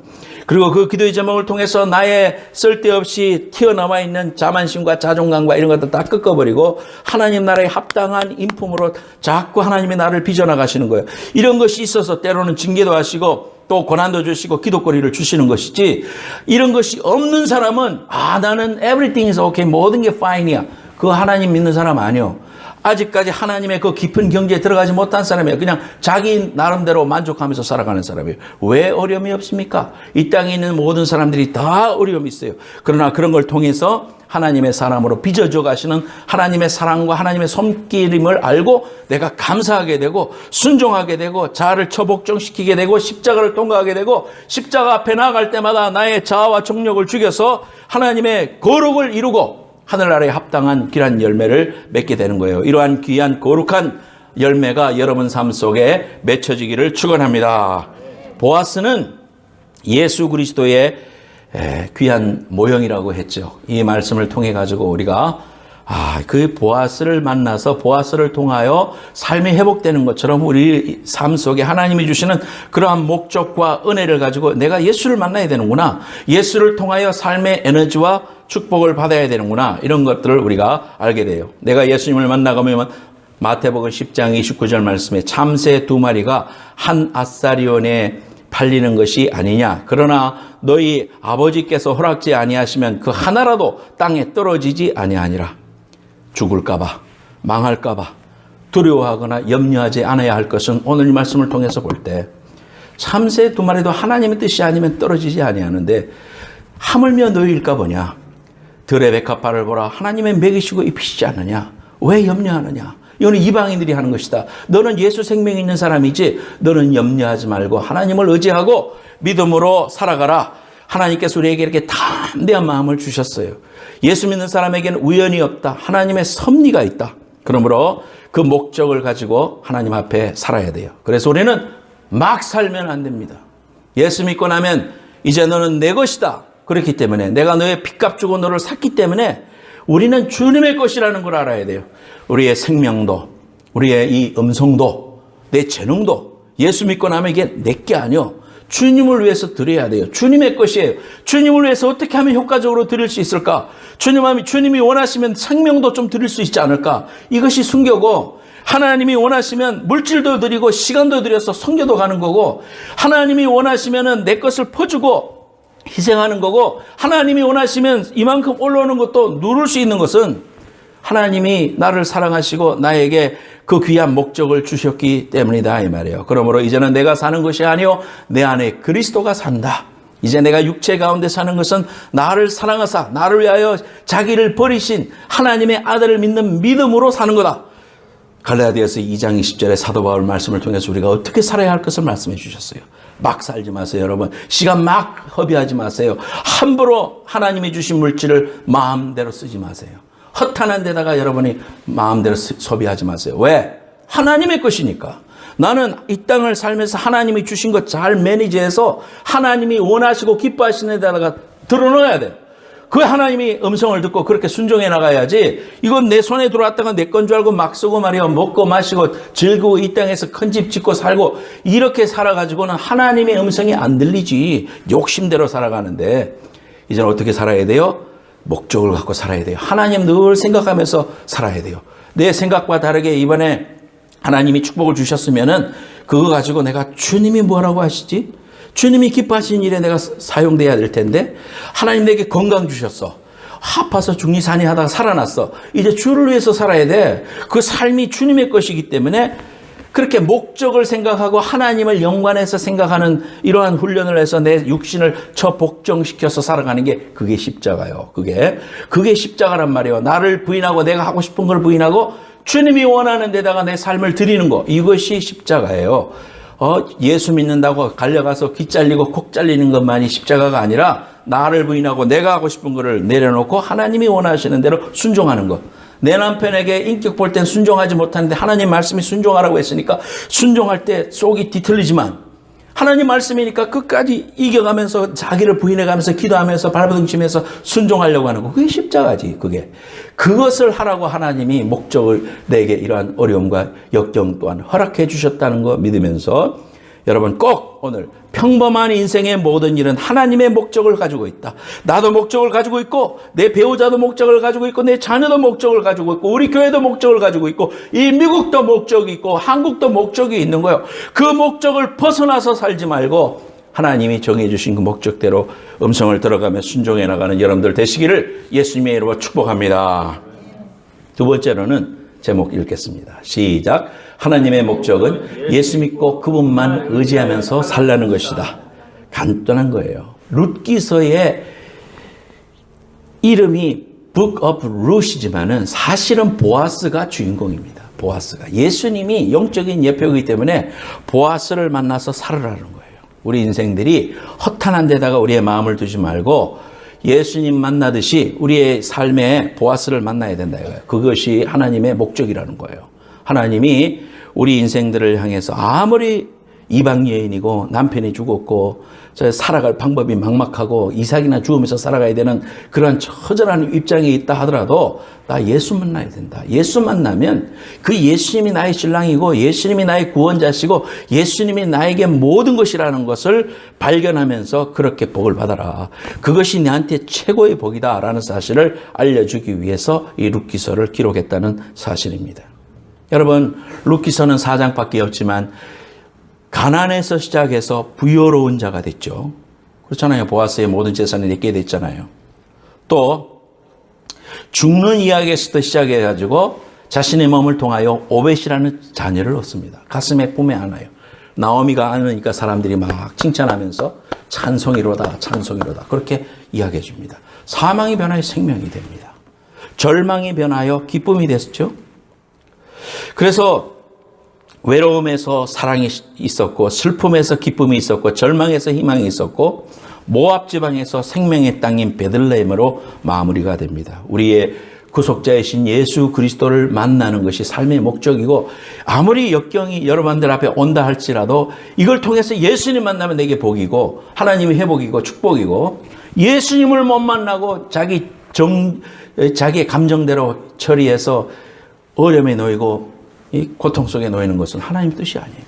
그리고 그 기도의 제목을 통해서 나의 쓸데없이 튀어나와 있는 자만심과 자존감과 이런 것들 다 꺾어버리고 하나님 나라에 합당한 인품으로 자꾸 하나님이 나를 빚어나가시는 거예요. 이런 것이 있어서 때로는 징계도 하시고 또 고난도 주시고 기도거리를 주시는 것이지, 이런 것이 없는 사람은 나는 everything is okay, 모든 게 fine이야. 그 하나님 믿는 사람 아니요. 아직까지 하나님의 그 깊은 경지에 들어가지 못한 사람이에요. 그냥 자기 나름대로 만족하면서 살아가는 사람이에요. 왜 어려움이 없습니까? 이 땅에 있는 모든 사람들이 다 어려움이 있어요. 그러나 그런 걸 통해서 하나님의 사람으로 빚어져 가시는 하나님의 사랑과 하나님의 손길임을 알고 내가 감사하게 되고 순종하게 되고 자아를 처복종시키게 되고 십자가를 통과하게 되고 십자가 앞에 나아갈 때마다 나의 자아와 정력을 죽여서 하나님의 거룩을 이루고 하늘나라에 합당한 귀한 열매를 맺게 되는 거예요. 이러한 귀한 거룩한 열매가 여러분 삶 속에 맺혀지기를 축원합니다. 보아스는 예수 그리스도의 귀한 모형이라고 했죠. 이 말씀을 통해 가지고 우리가 그 보아스를 만나서 보아스를 통하여 삶이 회복되는 것처럼 우리 삶 속에 하나님이 주시는 그러한 목적과 은혜를 가지고 내가 예수를 만나야 되는구나. 예수를 통하여 삶의 에너지와 축복을 받아야 되는구나. 이런 것들을 우리가 알게 돼요. 내가 예수님을 만나가면 마태복음 10장 29절 말씀에 참새 2마리가 한 아사리온에 팔리는 것이 아니냐. 그러나 너희 아버지께서 허락지 아니하시면 그 하나라도 땅에 떨어지지 아니하니라. 죽을까봐, 망할까봐 두려워하거나 염려하지 않아야 할 것은 오늘 이 말씀을 통해서 볼 때 참새 2마리도 하나님의 뜻이 아니면 떨어지지 아니하는데 하물며 너희일까 보냐. 들의 백합화를 보라. 하나님의 먹이시고 입히시지 않느냐. 왜 염려하느냐. 이거는 이방인들이 하는 것이다. 너는 예수 생명이 있는 사람이지 너는 염려하지 말고 하나님을 의지하고 믿음으로 살아가라. 하나님께서 우리에게 이렇게 담대한 마음을 주셨어요. 예수 믿는 사람에게는 우연이 없다. 하나님의 섭리가 있다. 그러므로 그 목적을 가지고 하나님 앞에 살아야 돼요. 그래서 우리는 막 살면 안 됩니다. 예수 믿고 나면 이제 너는 내 것이다. 그렇기 때문에 내가 너의 핏값 주고 너를 샀기 때문에 우리는 주님의 것이라는 걸 알아야 돼요. 우리의 생명도, 우리의 이 음성도, 내 재능도 예수 믿고 나면 이게 내 게 아니요. 주님을 위해서 드려야 돼요. 주님의 것이에요. 주님을 위해서 어떻게 하면 효과적으로 드릴 수 있을까? 주님이 원하시면 생명도 좀 드릴 수 있지 않을까? 이것이 순교고, 하나님이 원하시면 물질도 드리고 시간도 드려서 선교도 가는 거고, 하나님이 원하시면 내 것을 퍼주고 희생하는 거고, 하나님이 원하시면 이만큼 올라오는 것도 누를 수 있는 것은 하나님이 나를 사랑하시고 나에게 그 귀한 목적을 주셨기 때문이다 이 말이에요. 그러므로 이제는 내가 사는 것이 아니요 내 안에 그리스도가 산다. 이제 내가 육체 가운데 사는 것은 나를 사랑하사 나를 위하여 자기를 버리신 하나님의 아들을 믿는 믿음으로 사는 거다. 갈라디아서 2장 20절에 사도 바울 말씀을 통해서 우리가 어떻게 살아야 할 것을 말씀해 주셨어요. 막 살지 마세요, 여러분. 시간 막 허비하지 마세요. 함부로 하나님이 주신 물질을 마음대로 쓰지 마세요. 허탄한 데다가 여러분이 마음대로 소비하지 마세요. 왜? 하나님의 것이니까. 나는 이 땅을 살면서 하나님이 주신 것 잘 매니지해서 하나님이 원하시고 기뻐하시는 데다가 들어놓아야 돼요. 그 하나님이 음성을 듣고 그렇게 순종해 나가야지, 이건 내 손에 들어왔다가 내 건 줄 알고 막 쓰고 말이야, 먹고 마시고 즐기고 이 땅에서 큰 집 짓고 살고 이렇게 살아가지고는 하나님의 음성이 안 들리지. 욕심대로 살아가는데 이제는 어떻게 살아야 돼요? 목적을 갖고 살아야 돼요. 하나님 늘 생각하면서 살아야 돼요. 내 생각과 다르게 이번에 하나님이 축복을 주셨으면은 그거 가지고 내가 주님이 뭐라고 하시지? 주님이 기뻐하시는 일에 내가 사용돼야 될 텐데, 하나님 내게 건강 주셨어. 아파서 죽니사니 하다가 살아났어. 이제 주를 위해서 살아야 돼. 그 삶이 주님의 것이기 때문에 그렇게 목적을 생각하고 하나님을 연관해서 생각하는 이러한 훈련을 해서 내 육신을 복종시켜서 살아가는 게 그게 십자가요. 그게 십자가란 말이에요. 나를 부인하고 내가 하고 싶은 걸 부인하고 주님이 원하는 데다가 내 삶을 드리는 거. 이것이 십자가예요. 예수 믿는다고 갈려가서 귀 잘리고 콕 잘리는 것만이 십자가가 아니라 나를 부인하고 내가 하고 싶은 거를 내려놓고 하나님이 원하시는 대로 순종하는 것. 내 남편에게 인격 볼 땐 순종하지 못하는데 하나님 말씀이 순종하라고 했으니까 순종할 때 속이 뒤틀리지만 하나님 말씀이니까 끝까지 이겨가면서 자기를 부인해가면서 기도하면서 발버둥치면서 순종하려고 하는 거. 그게 십자가지. 그것을 하라고 하나님이 목적을 내게 이러한 어려움과 역경 또한 허락해 주셨다는 거 믿으면서 여러분 꼭 오늘 평범한 인생의 모든 일은 하나님의 목적을 가지고 있다. 나도 목적을 가지고 있고 내 배우자도 목적을 가지고 있고 내 자녀도 목적을 가지고 있고 우리 교회도 목적을 가지고 있고 이 미국도 목적이 있고 한국도 목적이 있는 거예요. 그 목적을 벗어나서 살지 말고 하나님이 정해 주신 그 목적대로 음성을 들어가며 순종해 나가는 여러분들 되시기를 예수님의 이름으로 축복합니다. 두 번째로는 제목 읽겠습니다. 시작. 하나님의 목적은 예수 믿고 그분만 의지하면서 살라는 것이다. 간단한 거예요. 룻기서의 이름이 Book of Ruth이지만은 사실은 보아스가 주인공입니다. 보아스가. 예수님이 영적인 예표이기 때문에 보아스를 만나서 살으라는 거예요. 우리 인생들이 허탄한 데다가 우리의 마음을 두지 말고 예수님 만나듯이 우리의 삶에 보아스를 만나야 된다 이거예요. 그것이 하나님의 목적이라는 거예요. 하나님이 우리 인생들을 향해서 아무리 이방 여인이고 남편이 죽었고 살아갈 방법이 막막하고 이삭이나 죽으면서 살아가야 되는 그런 처절한 입장에 있다 하더라도 나 예수 만나야 된다. 예수 만나면 그 예수님이 나의 신랑이고 예수님이 나의 구원자시고 예수님이 나에게 모든 것이라는 것을 발견하면서 그렇게 복을 받아라. 그것이 나한테 최고의 복이다라는 사실을 알려주기 위해서 이 룻기서를 기록했다는 사실입니다. 여러분, 룻기서는 4장밖에 없지만 가난에서 시작해서 부여로운 자가 됐죠. 그렇잖아요. 보아스의 모든 재산을 내게 됐잖아요. 또 죽는 이야기에서부터 시작해가지고 자신의 몸을 통하여 오벳이라는 자녀를 얻습니다. 가슴에 품에 안아요. 나오미가 안으니까 사람들이 막 칭찬하면서 찬송이로다 찬송이로다 그렇게 이야기해 줍니다. 사망이 변하여 생명이 됩니다. 절망이 변하여 기쁨이 됐죠. 그래서 외로움에서 사랑이 있었고 슬픔에서 기쁨이 있었고 절망에서 희망이 있었고 모압 지방에서 생명의 땅인 베들레헴으로 마무리가 됩니다. 우리의 구속자이신 예수 그리스도를 만나는 것이 삶의 목적이고 아무리 역경이 여러분들 앞에 온다 할지라도 이걸 통해서 예수님 만나면 내게 복이고 하나님의 회복이고 축복이고 예수님을 못 만나고 자기의 감정대로 처리해서 어려움에 놓이고 이 고통 속에 놓이는 것은 하나님의 뜻이 아니에요.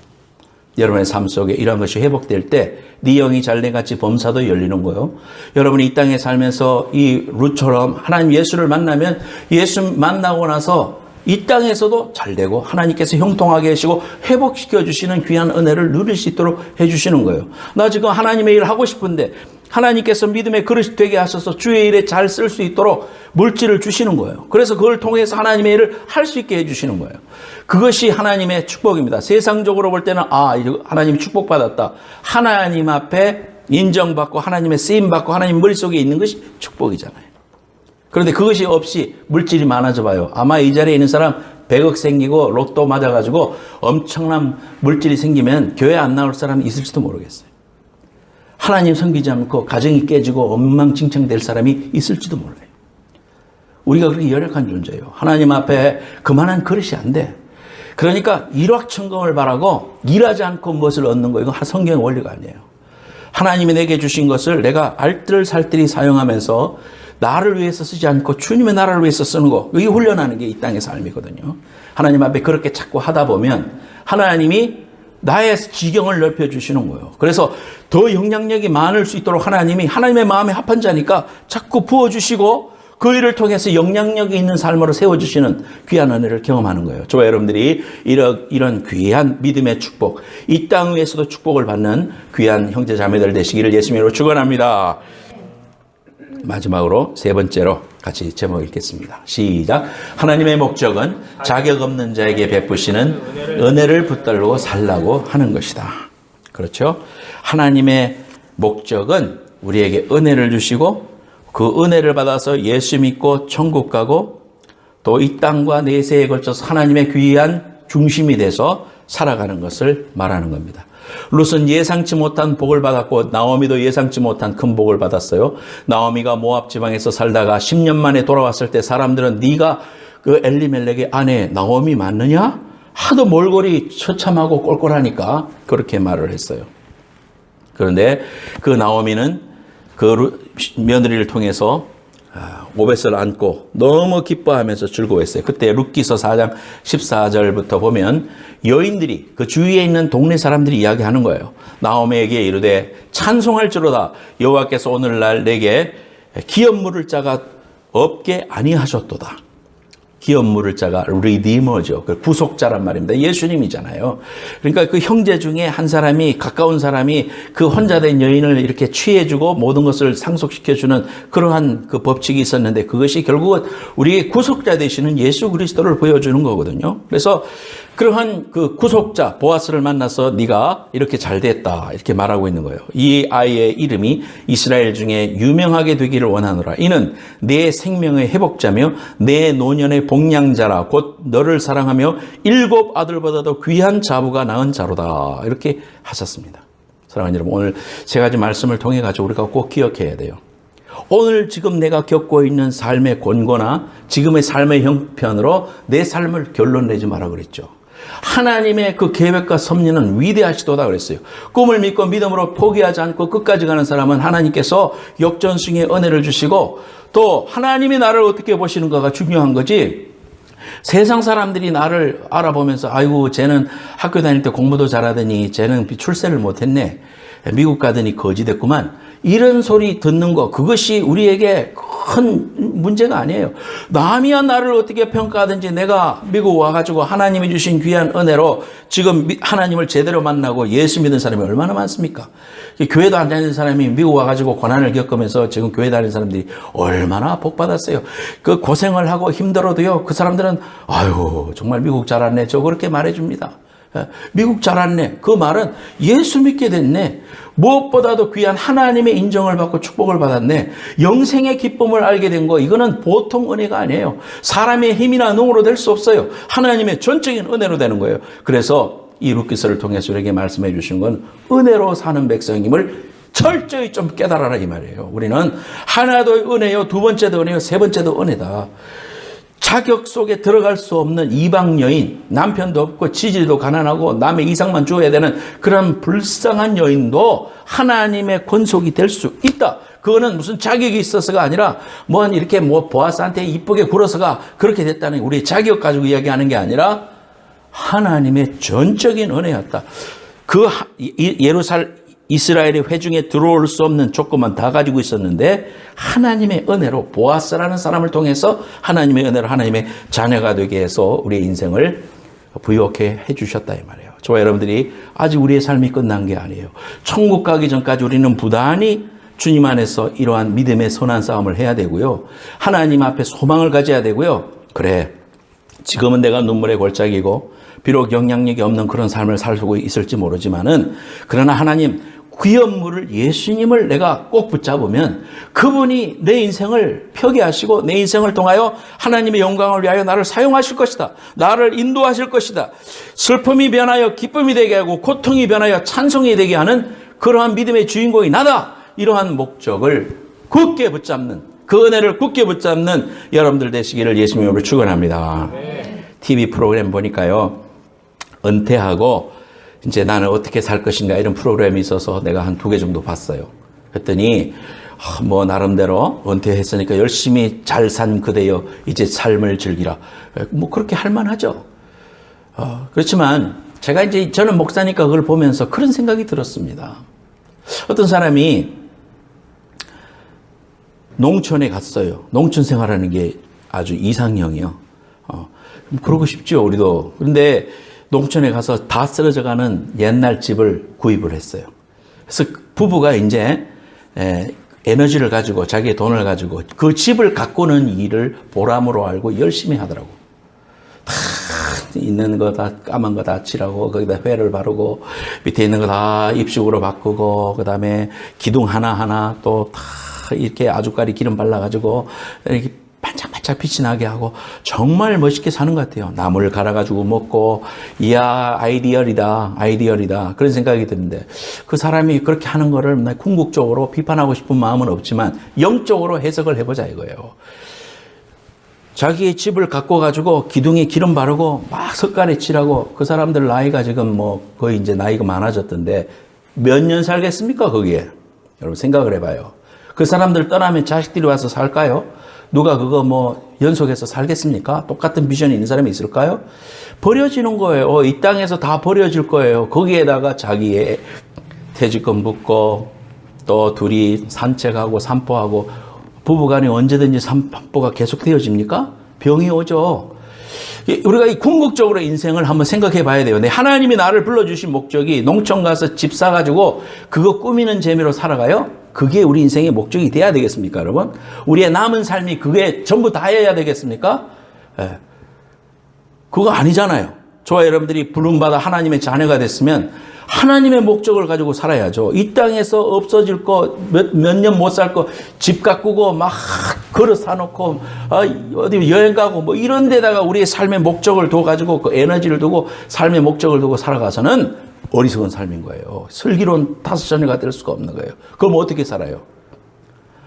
여러분의 삶 속에 이런 것이 회복될 때 네 영이 잘래같이 범사도 열리는 거예요. 여러분이 이 땅에 살면서 이 룻처럼 하나님 예수를 만나면 예수 만나고 나서 이 땅에서도 잘되고 하나님께서 형통하게 하시고 회복시켜 주시는 귀한 은혜를 누릴 수 있도록 해주시는 거예요. 나 지금 하나님의 일을 하고 싶은데 하나님께서 믿음의 그릇이 되게 하셔서 주의 일에 잘 쓸 수 있도록 물질을 주시는 거예요. 그래서 그걸 통해서 하나님의 일을 할 수 있게 해주시는 거예요. 그것이 하나님의 축복입니다. 세상적으로 볼 때는 하나님 축복받았다. 하나님 앞에 인정받고 하나님의 쓰임받고 하나님 머릿속에 있는 것이 축복이잖아요. 그런데 그것이 없이 물질이 많아져 봐요. 아마 이 자리에 있는 사람 100억 생기고 로또 맞아가지고 엄청난 물질이 생기면 교회 안 나올 사람이 있을지도 모르겠어요. 하나님 섬기지 않고 가정이 깨지고 엉망진창 될 사람이 있을지도 몰라요. 우리가 그렇게 열악한 존재예요. 하나님 앞에 그만한 그릇이 안 돼. 그러니까 일확천금을 바라고 일하지 않고 무엇을 얻는 거, 이건 성경의 원리가 아니에요. 하나님이 내게 주신 것을 내가 알뜰살뜰히 사용하면서 나를 위해서 쓰지 않고 주님의 나라를 위해서 쓰는 거, 이게 훈련하는 게 이 땅의 삶이거든요. 하나님 앞에 그렇게 자꾸 하다 보면 하나님이 나의 지경을 넓혀주시는 거예요. 그래서 더 영향력이 많을 수 있도록 하나님이 하나님의 마음에 합한 자니까 자꾸 부어주시고 그 일을 통해서 영향력이 있는 삶으로 세워주시는 귀한 은혜를 경험하는 거예요. 저와 여러분들이 이런 귀한 믿음의 축복, 이 땅 위에서도 축복을 받는 귀한 형제 자매들 되시기를 예수님으로 축원합니다. 마지막으로 세 번째로 같이 제목 읽겠습니다. 시작. 하나님의 목적은 자격 없는 자에게 베푸시는 은혜를 붙들고 살라고 하는 것이다. 그렇죠? 하나님의 목적은 우리에게 은혜를 주시고 그 은혜를 받아서 예수 믿고 천국 가고 또 이 땅과 내세에 걸쳐서 하나님의 귀한 중심이 돼서 살아가는 것을 말하는 겁니다. 룻은 예상치 못한 복을 받았고 나오미도 예상치 못한 큰 복을 받았어요. 나오미가 모압 지방에서 살다가 10년 만에 돌아왔을 때 사람들은 네가 그 엘리멜렉의 아내 나오미 맞느냐? 하도 몰골이 처참하고 꼴꼴하니까 그렇게 말을 했어요. 그런데 그 나오미는 그 며느리를 통해서 오벳을 안고 너무 기뻐하면서 즐거워했어요. 그때 룻기서 4장 14절부터 보면 여인들이 그 주위에 있는 동네 사람들이 이야기하는 거예요. 나오미에게 이르되 찬송할지로다 여호와께서 오늘날 내게 기업 물을 자가 없게 아니하셨도다. 기업 물을 자가 리디머죠. 그 구속자란 말입니다. 예수님이잖아요. 그러니까 그 형제 중에 한 사람이 가까운 사람이 그 혼자 된 여인을 이렇게 취해주고 모든 것을 상속시켜주는 그러한 그 법칙이 있었는데 그것이 결국은 우리의 구속자 되시는 예수 그리스도를 보여주는 거거든요. 그래서 그러한 그 구속자 보아스를 만나서 네가 이렇게 잘 됐다 이렇게 말하고 있는 거예요. 이 아이의 이름이 이스라엘 중에 유명하게 되기를 원하노라. 이는 내 생명의 회복자며 내 노년의 복량자라. 곧 너를 사랑하며 7 아들보다도 귀한 자부가 낳은 자로다. 이렇게 하셨습니다. 사랑하는 여러분, 오늘 세 가지 말씀을 통해 가지고 우리가 꼭 기억해야 돼요. 오늘 지금 내가 겪고 있는 삶의 권고나 지금의 삶의 형편으로 내 삶을 결론 내지 마라 그랬죠. 하나님의 그 계획과 섭리는 위대하시도다 그랬어요. 꿈을 믿고 믿음으로 포기하지 않고 끝까지 가는 사람은 하나님께서 역전승의 은혜를 주시고 또 하나님이 나를 어떻게 보시는가가 중요한 거지. 세상 사람들이 나를 알아보면서 아이고 쟤는 학교 다닐 때 공부도 잘하더니 쟤는 출세를 못했네. 미국 가더니 거지 됐구만. 이런 소리 듣는 거 그것이 우리에게 큰 문제가 아니에요. 남이야 나를 어떻게 평가하든지 내가 미국 와가지고 하나님이 주신 귀한 은혜로 지금 하나님을 제대로 만나고 예수 믿는 사람이 얼마나 많습니까? 교회도 안 다니는 사람이 미국 와가지고 고난을 겪으면서 지금 교회 다니는 사람들이 얼마나 복 받았어요. 그 고생을 하고 힘들어도요 그 사람들은 아유 정말 미국 잘 왔네 저 그렇게 말해줍니다. 미국 잘 왔네. 그 말은 예수 믿게 됐네. 무엇보다도 귀한 하나님의 인정을 받고 축복을 받았네. 영생의 기쁨을 알게 된 거 이거는 보통 은혜가 아니에요. 사람의 힘이나 능으로 될 수 없어요. 하나님의 전적인 은혜로 되는 거예요. 그래서 이 룻기서를 통해서 우리에게 말씀해 주신 건 은혜로 사는 백성임을 철저히 좀 깨달아라 이 말이에요. 우리는 하나도 은혜요, 두 번째도 은혜요, 세 번째도 은혜다. 자격 속에 들어갈 수 없는 이방 여인, 남편도 없고 지지도 가난하고 남의 이상만 주어야 되는 그런 불쌍한 여인도 하나님의 권속이 될 수 있다. 그거는 무슨 자격이 있어서가 아니라 이렇게 보아스한테 이쁘게 굴어서가 그렇게 됐다는 우리 자격 가지고 이야기하는 게 아니라 하나님의 전적인 은혜였다. 그 이스라엘의 회중에 들어올 수 없는 조건만 다 가지고 있었는데 하나님의 은혜로 보아스라는 사람을 통해서 하나님의 은혜로 하나님의 자녀가 되게 해서 우리의 인생을 부유하게 해주셨다 이 말이에요. 저와 여러분들이 아직 우리의 삶이 끝난 게 아니에요. 천국 가기 전까지 우리는 부단히 주님 안에서 이러한 믿음의 선한 싸움을 해야 되고요. 하나님 앞에 소망을 가져야 되고요. 그래 지금은 내가 눈물의 골짜기고 비록 영향력이 없는 그런 삶을 살고 있을지 모르지만은 그러나 하나님 귀염물을 예수님을 내가 꼭 붙잡으면 그분이 내 인생을 펴게 하시고 내 인생을 통하여 하나님의 영광을 위하여 나를 사용하실 것이다. 나를 인도하실 것이다. 슬픔이 변하여 기쁨이 되게 하고 고통이 변하여 찬송이 되게 하는 그러한 믿음의 주인공이 나다. 이러한 목적을 굳게 붙잡는 그 은혜를 굳게 붙잡는 여러분들 되시기를 예수님의 이름으로 축원합니다. TV 프로그램 보니까요. 은퇴하고 이제 나는 어떻게 살 것인가 이런 프로그램이 있어서 내가 한 2개 정도 봤어요. 그랬더니 나름대로 은퇴했으니까 열심히 잘 산 그대여 이제 삶을 즐기라. 그렇게 할 만하죠. 그렇지만 저는 목사니까 그걸 보면서 그런 생각이 들었습니다. 어떤 사람이 농촌에 갔어요. 농촌 생활하는 게 아주 이상형이요. 그러고 싶죠, 우리도. 그런데 농촌에 가서 다 쓰러져가는 옛날 집을 구입을 했어요. 그래서 부부가 이제 에너지를 가지고 자기의 돈을 가지고 그 집을 가꾸는 일을 보람으로 알고 열심히 하더라고. 다 있는 거 다 까만 거 다 칠하고 거기다 회를 바르고 밑에 있는 거 다 입식으로 바꾸고 그다음에 기둥 하나하나 또 다 이렇게 아주까리 기름 발라가지고 이렇게 반짝반짝 빛이 나게 하고 정말 멋있게 사는 것 같아요. 나무를 갈아가지고 먹고 이야 아이디얼이다 그런 생각이 드는데 그 사람이 그렇게 하는 거를 궁극적으로 비판하고 싶은 마음은 없지만 영적으로 해석을 해보자 이거예요. 자기의 집을 갖고 가지고 기둥에 기름 바르고 막 석가래 칠하고 그 사람들 나이가 지금 뭐 거의 이제 나이가 많아졌던데 몇 년 살겠습니까 거기에? 여러분 생각을 해봐요. 그 사람들 떠나면 자식들이 와서 살까요? 누가 그거 뭐 연속해서 살겠습니까? 똑같은 비전이 있는 사람이 있을까요? 버려지는 거예요. 이 땅에서 다 버려질 거예요. 거기에다가 자기의 퇴직금 붓고 또 둘이 산책하고 산보하고 부부간에 언제든지 산보가 계속되어집니까? 병이 오죠. 우리가 이 궁극적으로 인생을 한번 생각해 봐야 돼요. 하나님이 나를 불러주신 목적이 농촌 가서 집 사가지고 그거 꾸미는 재미로 살아가요? 그게 우리 인생의 목적이 돼야 되겠습니까, 여러분? 우리의 남은 삶이 그게 전부 다여야 되겠습니까? 예. 그거 아니잖아요. 저와 여러분들이 부름받아 하나님의 자녀가 됐으면 하나님의 목적을 가지고 살아야죠. 이 땅에서 없어질 거, 몇 년 못 살 거, 집 가꾸고 막 걸어 사놓고, 어디 여행 가고 뭐 이런 데다가 우리의 삶의 목적을 둬가지고 그 에너지를 두고 삶의 목적을 두고 살아가서는 어리석은 삶인 거예요. 슬기로운 다섯 자녀가 될 수가 없는 거예요. 그럼 어떻게 살아요?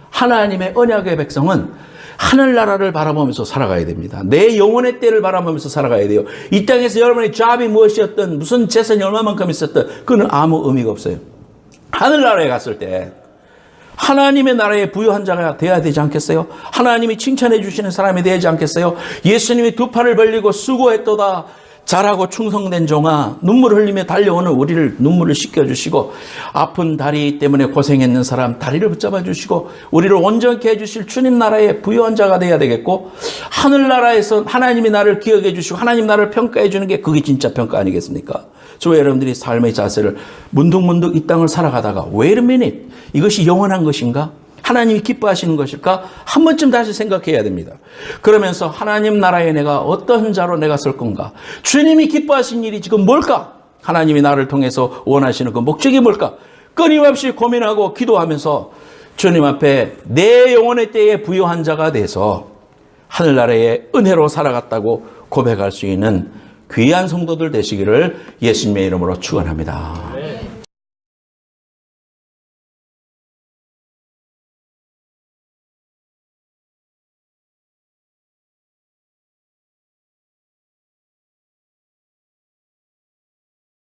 하나님의 언약의 백성은 하늘나라를 바라보면서 살아가야 됩니다. 내 영혼의 때를 바라보면서 살아가야 돼요. 이 땅에서 여러분의 잡이 무엇이었든 무슨 재산이 얼마만큼 있었든 그건 아무 의미가 없어요. 하늘나라에 갔을 때 하나님의 나라에 부유한 자가 돼야 되지 않겠어요? 하나님이 칭찬해 주시는 사람이 되지 않겠어요? 예수님이 두 팔을 벌리고 수고했도다 잘하고 충성된 종아 눈물을 흘리며 달려오는 우리를 눈물을 씻겨주시고 아픈 다리 때문에 고생했는 사람 다리를 붙잡아 주시고 우리를 온전케 해주실 주님 나라의 부유한 자가 돼야 되겠고 하늘나라에서 하나님이 나를 기억해 주시고 하나님 나를 평가해 주는 게 그게 진짜 평가 아니겠습니까? 저와 여러분들이 삶의 자세를 문득문득 이 땅을 살아가다가 wait a minute 이것이 영원한 것인가? 하나님이 기뻐하시는 것일까? 한 번쯤 다시 생각해야 됩니다. 그러면서 하나님 나라에 내가 어떤 자로 내가 설 건가? 주님이 기뻐하신 일이 지금 뭘까? 하나님이 나를 통해서 원하시는 그 목적이 뭘까? 끊임없이 고민하고 기도하면서 주님 앞에 내 영혼의 때에 부유한 자가 돼서 하늘나라의 은혜로 살아갔다고 고백할 수 있는 귀한 성도들 되시기를 예수님의 이름으로 축원합니다.